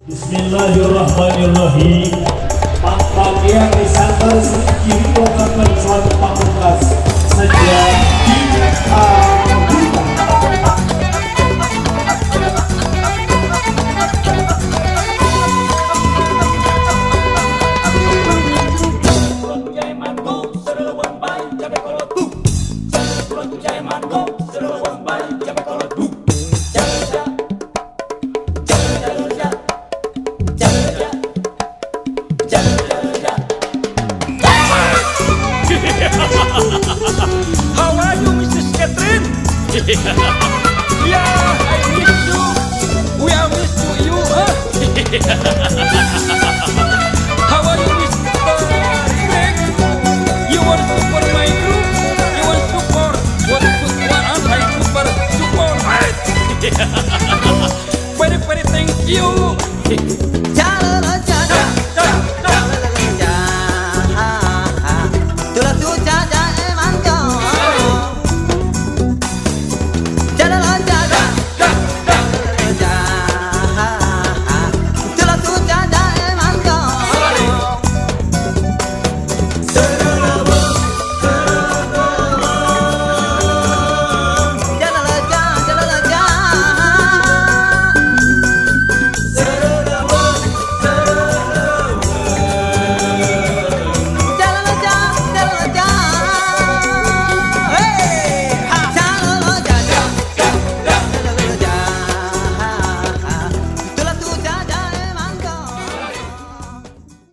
Bismillahirrahmanirrahim. Bagian disantar sedikit program suatu pamungkas saja kita. How are you, Mrs. Catherine? Yeah, I miss you. We are miss you, huh? How are you, Mr. Greg? You want to support my group? You want to support? What I support? Support, right? Very, very thank you.